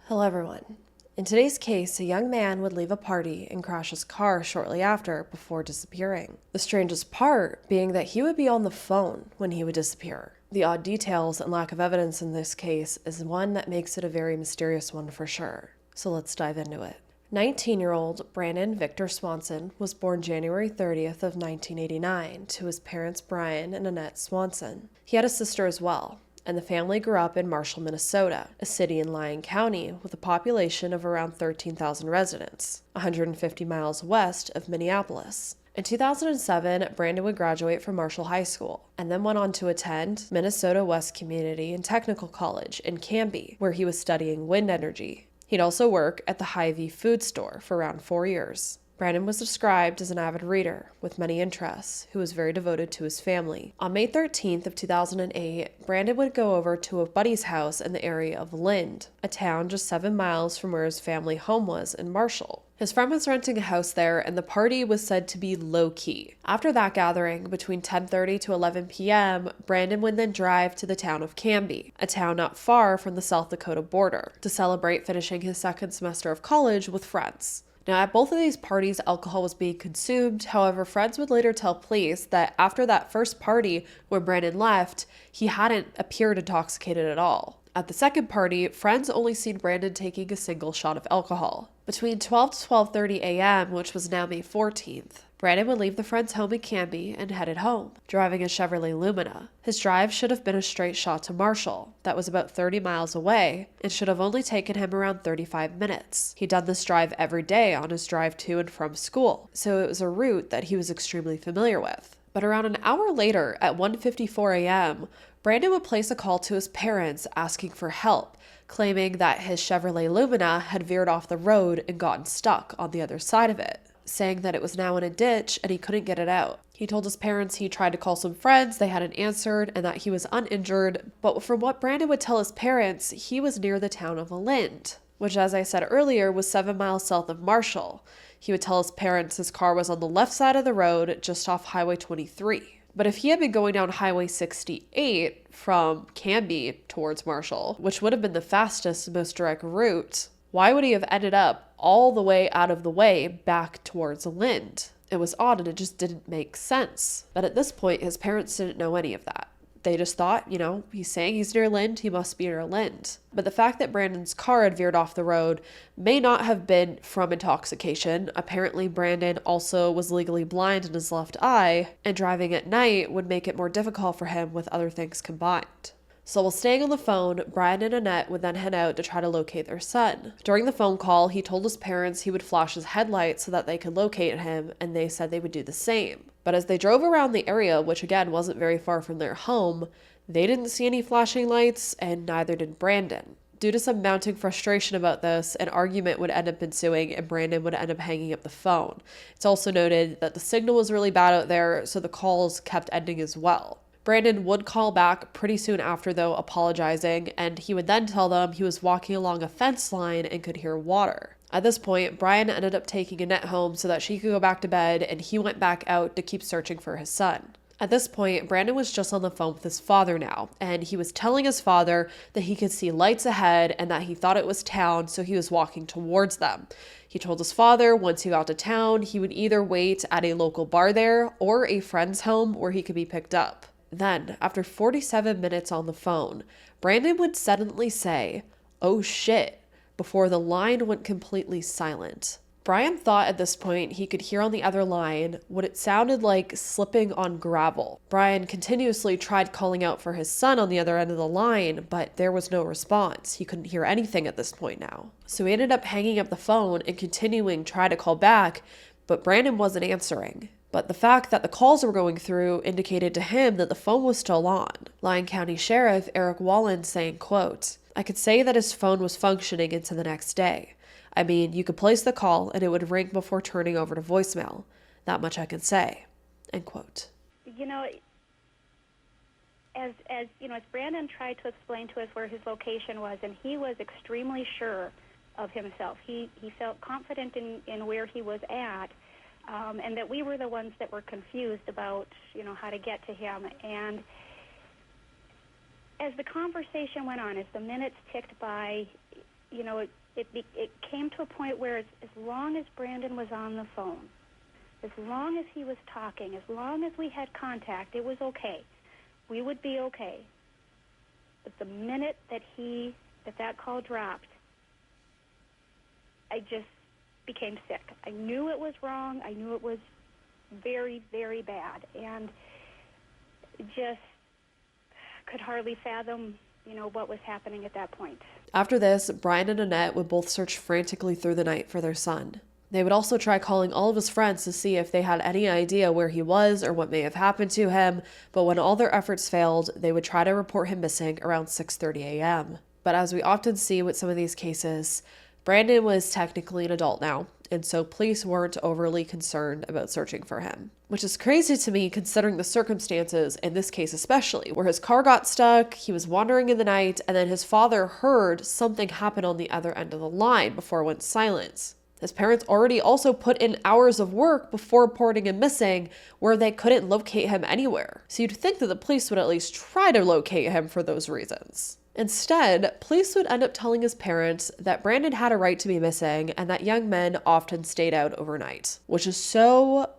Hello everyone. In today's case, a young man would leave a party and crash his car shortly after before disappearing. The strangest part being that he would be on the phone when he would disappear. The odd details and lack of evidence in this case is one that makes it a very mysterious one for sure. So let's dive into it. 19-year-old Brandon Victor Swanson was born January 30th of 1989 to his parents Brian and Annette Swanson. He had a sister as well, and the family grew up in Marshall, Minnesota, a city in Lyon County with a population of around 13,000 residents, 150 miles west of Minneapolis. In 2007, Brandon would graduate from Marshall High School and then went on to attend Minnesota West Community and Technical College in Canby, where he was studying wind energy. He'd also work at the Hy-Vee food store for around 4 years. Brandon was described as an avid reader with many interests who was very devoted to his family. On May 13th of 2008, Brandon would go over to a buddy's house in the area of Lind, a town just 7 miles from where his family home was in Marshall. His friend was renting a house there, and the party was said to be low-key. After that gathering, between 10:30 to 11 p.m., Brandon would then drive to the town of Canby, a town not far from the South Dakota border, to celebrate finishing his second semester of college with friends. Now, at both of these parties, alcohol was being consumed. However, friends would later tell police that after that first party where Brandon left, he hadn't appeared intoxicated at all. At the second party, friends only seen Brandon taking a single shot of alcohol. Between 12 to 12:30 a.m., which was now May 14th, Brandon would leave the friend's home in Canby and headed home, driving a Chevrolet Lumina. His drive should have been a straight shot to Marshall, that was about 30 miles away, and should have only taken him around 35 minutes. He'd done this drive every day on his drive to and from school, so it was a route that he was extremely familiar with. But around an hour later, at 1:54 a.m., Brandon would place a call to his parents asking for help, claiming that his Chevrolet Lumina had veered off the road and gotten stuck on the other side of it, saying that it was now in a ditch and he couldn't get it out. He told his parents he tried to call some friends, they hadn't answered, and that he was uninjured, but from what Brandon would tell his parents, he was near the town of Lind, which, as I said earlier, was 7 miles south of Marshall. He would tell his parents his car was on the left side of the road, just off Highway 23. But if he had been going down Highway 68 from Canby towards Marshall, which would have been the fastest and most direct route, why would he have ended up all the way out of the way back towards Lind? It was odd and it just didn't make sense. But at this point, his parents didn't know any of that. They just thought, he's saying he's near Lind, he must be near Lind. But the fact that Brandon's car had veered off the road may not have been from intoxication. Apparently, Brandon also was legally blind in his left eye, and driving at night would make it more difficult for him with other things combined. So while staying on the phone, Brian and Annette would then head out to try to locate their son. During the phone call, he told his parents he would flash his headlights so that they could locate him, and they said they would do the same. But as they drove around the area, which again wasn't very far from their home, they didn't see any flashing lights, and neither did Brandon. Due to some mounting frustration about this, an argument would end up ensuing and Brandon would end up hanging up the phone. It's also noted that the signal was really bad out there, so the calls kept ending as well. Brandon would call back pretty soon after, though, apologizing, and he would then tell them he was walking along a fence line and could hear water. At this point, Brian ended up taking Annette home so that she could go back to bed, and he went back out to keep searching for his son. At this point, Brandon was just on the phone with his father now, and he was telling his father that he could see lights ahead and that he thought it was town, so he was walking towards them. He told his father once he got to town, he would either wait at a local bar there or a friend's home where he could be picked up. Then, after 47 minutes on the phone, Brandon would suddenly say, "Oh shit," before the line went completely silent. Brian thought at this point he could hear on the other line what it sounded like slipping on gravel. Brian continuously tried calling out for his son on the other end of the line, but there was no response. He couldn't hear anything at this point now. So he ended up hanging up the phone and continuing to try to call back, but Brandon wasn't answering. But the fact that the calls were going through indicated to him that the phone was still on. Lyon County Sheriff Eric Wallen saying, quote, "I could say that his phone was functioning into the next day. I mean, you could place the call and it would ring before turning over to voicemail. That much I can say." End quote. As Brandon tried to explain to us where his location was, and he was extremely sure of himself. He felt confident in where he was at. And that we were the ones that were confused about, how to get to him. And as the conversation went on, as the minutes ticked by, it came to a point where as long as Brandon was on the phone, as long as he was talking, as long as we had contact, it was okay. We would be okay. But the minute that call dropped, I just became sick. I knew it was wrong. I knew it was very, very bad, and just could hardly fathom, what was happening at that point. After this, Brian and Annette would both search frantically through the night for their son. They would also try calling all of his friends to see if they had any idea where he was or what may have happened to him, but when all their efforts failed, they would try to report him missing around 6:30 a.m. But as we often see with some of these cases, Brandon was technically an adult now, and so police weren't overly concerned about searching for him. Which is crazy to me considering the circumstances, in this case especially, where his car got stuck, he was wandering in the night, and then his father heard something happen on the other end of the line before it went silent. His parents already also put in hours of work before reporting him missing, where they couldn't locate him anywhere. So you'd think that the police would at least try to locate him for those reasons. Instead, police would end up telling his parents that Brandon had a right to be missing and that young men often stayed out overnight, which is so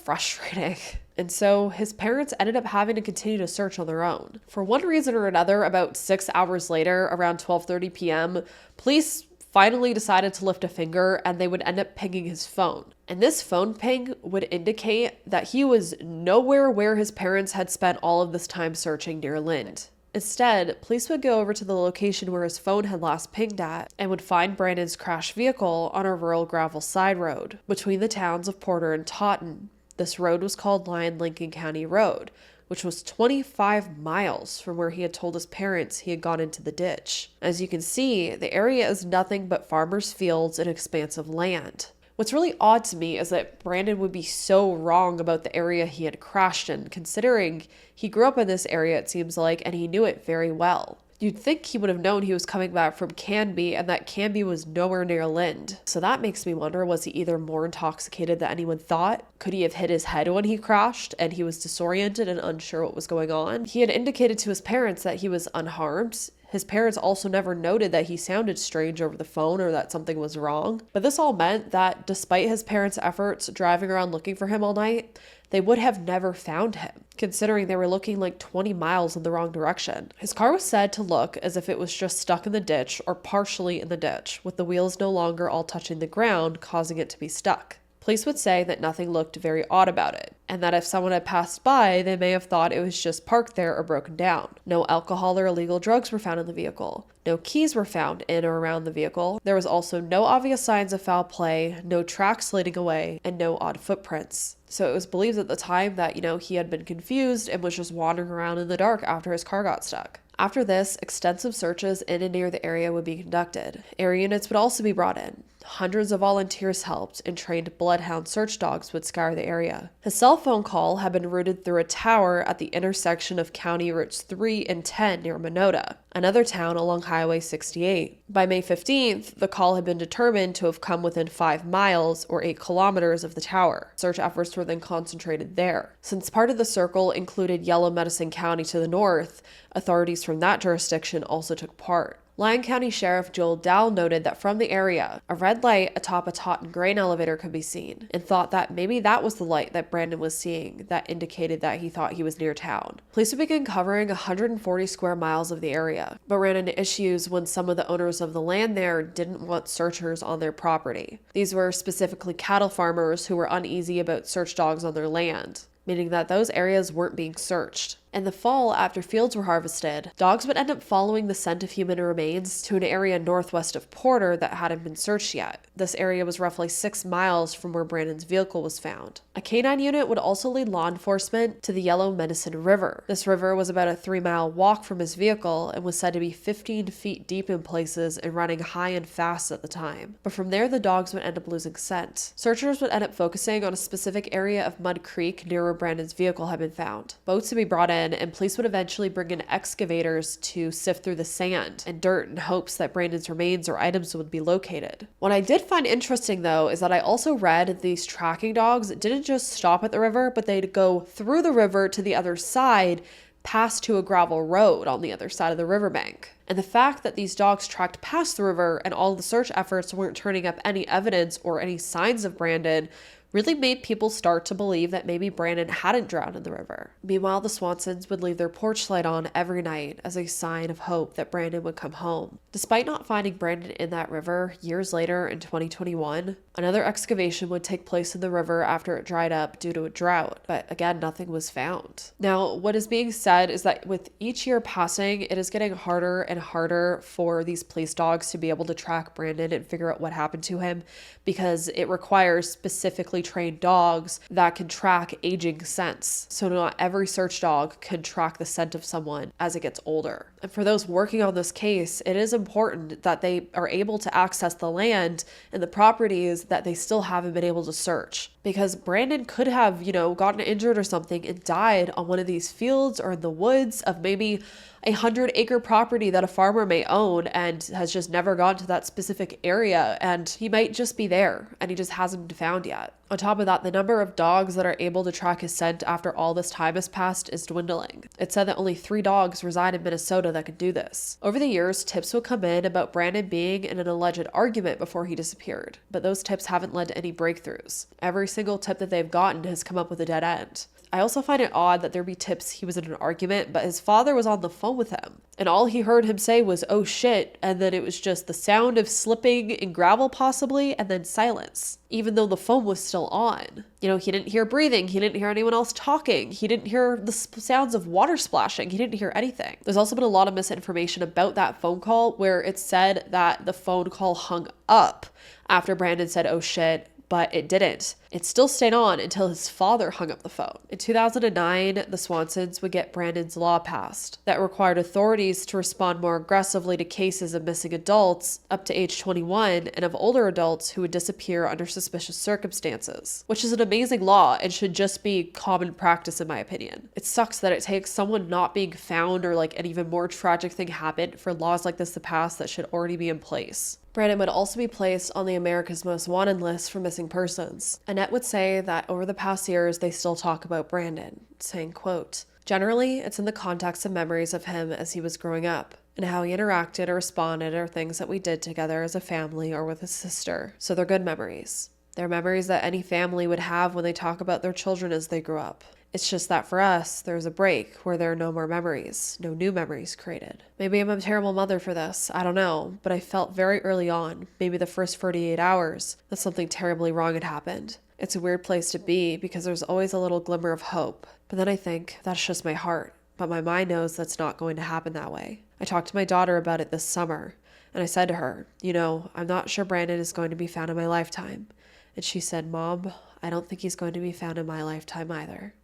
frustrating. And so his parents ended up having to continue to search on their own. For one reason or another, about 6 hours later, around 12:30 p.m., police finally decided to lift a finger and they would end up pinging his phone. And this phone ping would indicate that he was nowhere where his parents had spent all of this time searching near Lind. Instead, police would go over to the location where his phone had last pinged at and would find Brandon's crashed vehicle on a rural gravel side road between the towns of Porter and Taunton. This road was called Lyon-Lincoln County Road, which was 25 miles from where he had told his parents he had gone into the ditch. As you can see, the area is nothing but farmers' fields and expansive land. What's really odd to me is that Brandon would be so wrong about the area he had crashed in, considering he grew up in this area, it seems like, and he knew it very well. You'd think he would have known he was coming back from Canby and that Canby was nowhere near Lind. So that makes me wonder, was he either more intoxicated than anyone thought? Could he have hit his head when he crashed and he was disoriented and unsure what was going on? He had indicated to his parents that he was unharmed. His parents also never noted that he sounded strange over the phone or that something was wrong. But this all meant that despite his parents' efforts driving around looking for him all night, they would have never found him, considering they were looking like 20 miles in the wrong direction. His car was said to look as if it was just stuck in the ditch or partially in the ditch, with the wheels no longer all touching the ground, causing it to be stuck. Police would say that nothing looked very odd about it, and that if someone had passed by, they may have thought it was just parked there or broken down. No alcohol or illegal drugs were found in the vehicle. No keys were found in or around the vehicle. There was also no obvious signs of foul play, no tracks leading away, and no odd footprints. So it was believed at the time that, he had been confused and was just wandering around in the dark after his car got stuck. After this, extensive searches in and near the area would be conducted. Air units would also be brought in. Hundreds of volunteers helped, and trained bloodhound search dogs would scour the area. His cell phone call had been routed through a tower at the intersection of County Routes 3 and 10 near Minota, another town along Highway 68. By May 15th, the call had been determined to have come within 5 miles or 8 kilometers of the tower. Search efforts were then concentrated there. Since part of the circle included Yellow Medicine County to the north, authorities from that jurisdiction also took part. Lyon County Sheriff Joel Dowell noted that from the area, a red light atop a Taunton grain elevator could be seen, and thought that maybe that was the light that Brandon was seeing that indicated that he thought he was near town. Police would begin covering 140 square miles of the area, but ran into issues when some of the owners of the land there didn't want searchers on their property. These were specifically cattle farmers who were uneasy about search dogs on their land, meaning that those areas weren't being searched. In the fall, after fields were harvested, dogs would end up following the scent of human remains to an area northwest of Porter that hadn't been searched yet. This area was roughly 6 miles from where Brandon's vehicle was found. A canine unit would also lead law enforcement to the Yellow Medicine River. This river was about a 3-mile walk from his vehicle and was said to be 15 feet deep in places and running high and fast at the time. But from there, the dogs would end up losing scent. Searchers would end up focusing on a specific area of Mud Creek near where Brandon's vehicle had been found. Boats would be brought in, and police would eventually bring in excavators to sift through the sand and dirt in hopes that Brandon's remains or items would be located. What I did find interesting, though, is that I also read these tracking dogs didn't just stop at the river, but they'd go through the river to the other side, passed to a gravel road on the other side of the riverbank. And the fact that these dogs tracked past the river and all the search efforts weren't turning up any evidence or any signs of Brandon really made people start to believe that maybe Brandon hadn't drowned in the river. Meanwhile, the Swansons would leave their porch light on every night as a sign of hope that Brandon would come home. Despite not finding Brandon in that river, years later in 2021, another excavation would take place in the river after it dried up due to a drought, but again, nothing was found. Now, what is being said is that with each year passing, it is getting harder and harder for these police dogs to be able to track Brandon and figure out what happened to him, because it requires specifically trained dogs that can track aging scents. So not every search dog can track the scent of someone as it gets older. And for those working on this case, it is important that they are able to access the land and the properties that they still haven't been able to search. Because Brandon could have, gotten injured or something and died on one of these fields or in the woods of maybe 100-acre property that a farmer may own and has just never gone to that specific area, and he might just be there and he just hasn't been found yet. On top of that, the number of dogs that are able to track his scent after all this time has passed is dwindling. It's said that only 3 dogs reside in Minnesota that could do this. Over the years, tips would come in about Brandon being in an alleged argument before he disappeared, but those tips haven't led to any breakthroughs. Every single tip that they've gotten has come up with a dead end. I also find it odd that there be tips he was in an argument, but his father was on the phone with him, and all he heard him say was, "Oh shit," and then it was just the sound of slipping in gravel possibly, and then silence, even though the phone was still on. He didn't hear breathing, he didn't hear anyone else talking, he didn't hear the sounds of water splashing, he didn't hear anything. There's also been a lot of misinformation about that phone call, where it said that the phone call hung up after Brandon said, "Oh shit," but it didn't. It still stayed on until his father hung up the phone. In 2009, the Swansons would get Brandon's law passed that required authorities to respond more aggressively to cases of missing adults up to age 21 and of older adults who would disappear under suspicious circumstances, which is an amazing law and should just be common practice in my opinion. It sucks that it takes someone not being found or an even more tragic thing happen for laws like this to pass that should already be in place. Brandon would also be placed on the America's Most Wanted list for missing persons. Annette would say that over the past years, they still talk about Brandon, saying, quote, "Generally, it's in the context of memories of him as he was growing up, and how he interacted or responded or things that we did together as a family or with his sister. So they're good memories. They're memories that any family would have when they talk about their children as they grew up. It's just that for us, there's a break where there are no more memories, no new memories created. Maybe I'm a terrible mother for this, I don't know, but I felt very early on, maybe the first 48 hours, that something terribly wrong had happened. It's a weird place to be because there's always a little glimmer of hope. But then I think, that's just my heart. But my mind knows that's not going to happen that way. I talked to my daughter about it this summer, and I said to her, I'm not sure Brandon is going to be found in my lifetime. And she said, Mom, I don't think he's going to be found in my lifetime either."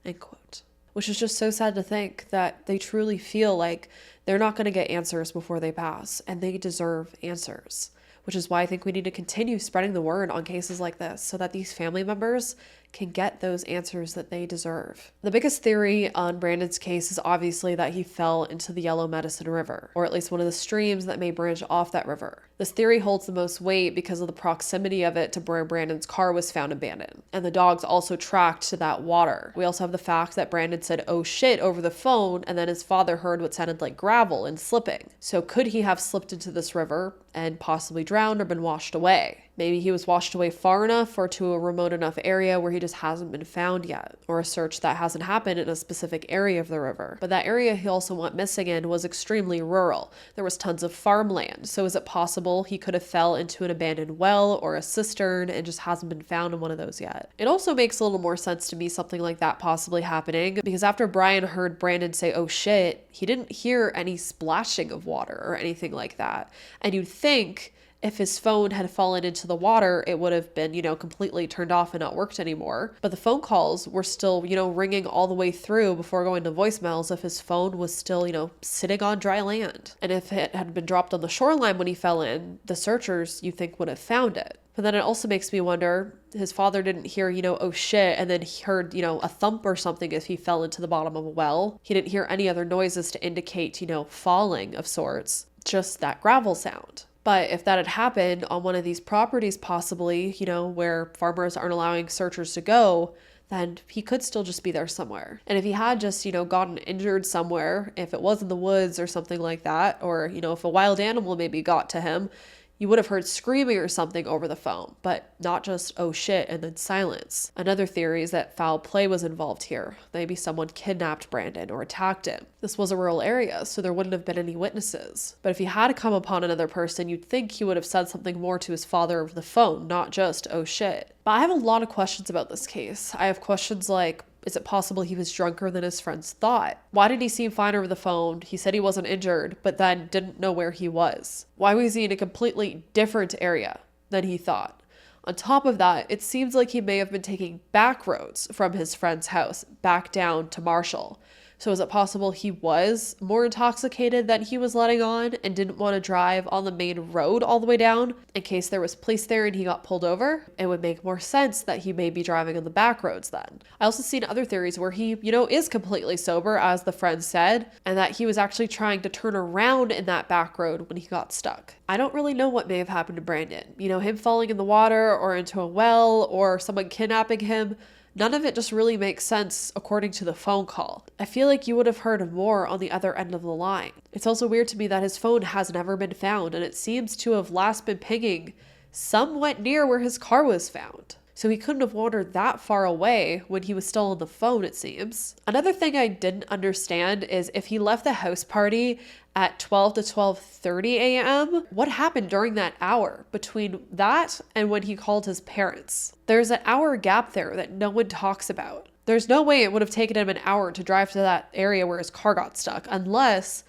End quote. Which is just so sad to think that they truly feel like they're not going to get answers before they pass, and they deserve answers. Which is why I think we need to continue spreading the word on cases like this so that these family members can get those answers that they deserve. The biggest theory on Brandon's case is obviously that he fell into the Yellow Medicine River, or at least one of the streams that may branch off that river. This theory holds the most weight because of the proximity of it to where Brandon's car was found abandoned, and the dogs also tracked to that water. We also have the fact that Brandon said, "Oh shit," over the phone, and then his father heard what sounded like gravel and slipping. So could he have slipped into this river and possibly drowned or been washed away? Maybe he was washed away far enough or to a remote enough area where he just hasn't been found yet, or a search that hasn't happened in a specific area of the river. But that area he also went missing in was extremely rural. There was tons of farmland, so is it possible he could have fell into an abandoned well or a cistern and just hasn't been found in one of those yet? It also makes a little more sense to me something like that possibly happening, because after Brian heard Brandon say, "Oh shit," he didn't hear any splashing of water or anything like that. And you'd think if his phone had fallen into the water, it would have been, completely turned off and not worked anymore. But the phone calls were still, ringing all the way through before going to voicemails if his phone was still, sitting on dry land. And if it had been dropped on the shoreline when he fell in, the searchers, you think, would have found it. But then it also makes me wonder, his father didn't hear, "Oh shit," and then he heard, a thump or something if he fell into the bottom of a well. He didn't hear any other noises to indicate, falling of sorts, just that gravel sound. But if that had happened on one of these properties, possibly, where farmers aren't allowing searchers to go, then he could still just be there somewhere. And if he had just, gotten injured somewhere, if it was in the woods or something like that, or, if a wild animal maybe got to him, you would have heard screaming or something over the phone, but not just, oh shit, and then silence. Another theory is that foul play was involved here. Maybe someone kidnapped Brandon or attacked him. This was a rural area, so there wouldn't have been any witnesses. But if he had come upon another person, you'd think he would have said something more to his father over the phone, not just, oh shit. But I have a lot of questions about this case. I have questions like, is it possible he was drunker than his friends thought? Why did he seem fine over the phone? He said he wasn't injured, but then didn't know where he was. Why was he in a completely different area than he thought? On top of that, it seems like he may have been taking back roads from his friend's house back down to Marshall. So is it possible he was more intoxicated than he was letting on and didn't want to drive on the main road all the way down in case there was police there and he got pulled over? It would make more sense that he may be driving on the back roads then. I also seen other theories where he, is completely sober, as the friend said, and that he was actually trying to turn around in that back road when he got stuck. I don't really know what may have happened to Brandon. Him falling in the water or into a well or someone kidnapping him. None of it just really makes sense according to the phone call. I feel like you would have heard more on the other end of the line. It's also weird to me that his phone has never been found, and it seems to have last been pinging somewhat near where his car was found. So he couldn't have wandered that far away when he was still on the phone, it seems. Another thing I didn't understand is if he left the house party at 12 to 12:30 a.m., what happened during that hour between that and when he called his parents? There's an hour gap there that no one talks about. There's no way it would have taken him an hour to drive to that area where his car got stuck, unless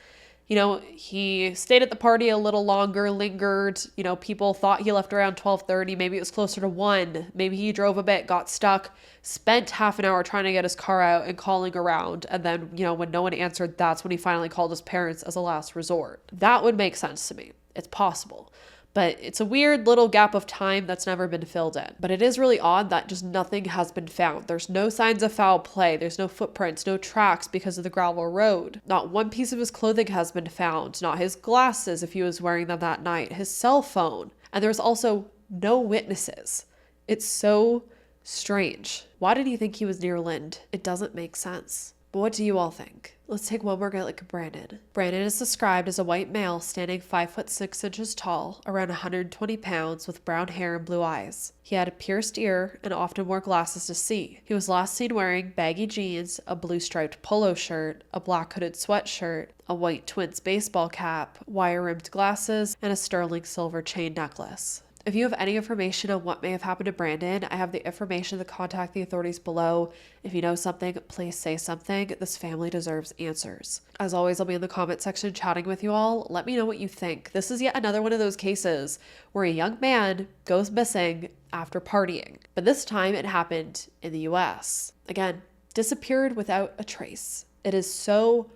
he stayed at the party a little longer, lingered, people thought he left around 12:30, maybe it was closer to 1, maybe he drove a bit, got stuck, spent half an hour trying to get his car out and calling around, and then, when no one answered, that's when he finally called his parents as a last resort. That would make sense to me. It's possible. But it's a weird little gap of time that's never been filled in. But it is really odd that just nothing has been found. There's no signs of foul play. There's no footprints, no tracks because of the gravel road. Not one piece of his clothing has been found. Not his glasses if he was wearing them that night. His cell phone. And there's also no witnesses. It's so strange. Why did he think he was near Lind? It doesn't make sense. But what do you all think? Let's take one more guy like Brandon. Brandon is described as a white male standing 5'6" tall, around 120 pounds, with brown hair and blue eyes. He had a pierced ear and often wore glasses to see. He was last seen wearing baggy jeans, a blue striped polo shirt, a black hooded sweatshirt, a white Twins baseball cap, wire-rimmed glasses, and a sterling silver chain necklace. If you have any information on what may have happened to Brandon, I have the information to contact the authorities below. If you know something, please say something. This family deserves answers. As always, I'll be in the comment section chatting with you all. Let me know what you think. This is yet another one of those cases where a young man goes missing after partying. But this time it happened in the US. Again, disappeared without a trace. It is so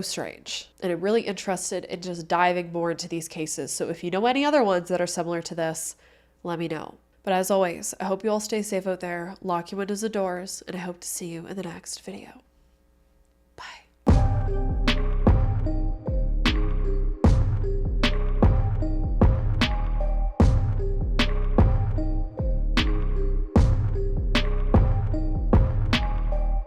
strange. And I'm really interested in just diving more into these cases. So if you know any other ones that are similar to this, let me know. But as always, I hope you all stay safe out there, lock your windows and doors, and I hope to see you in the next video.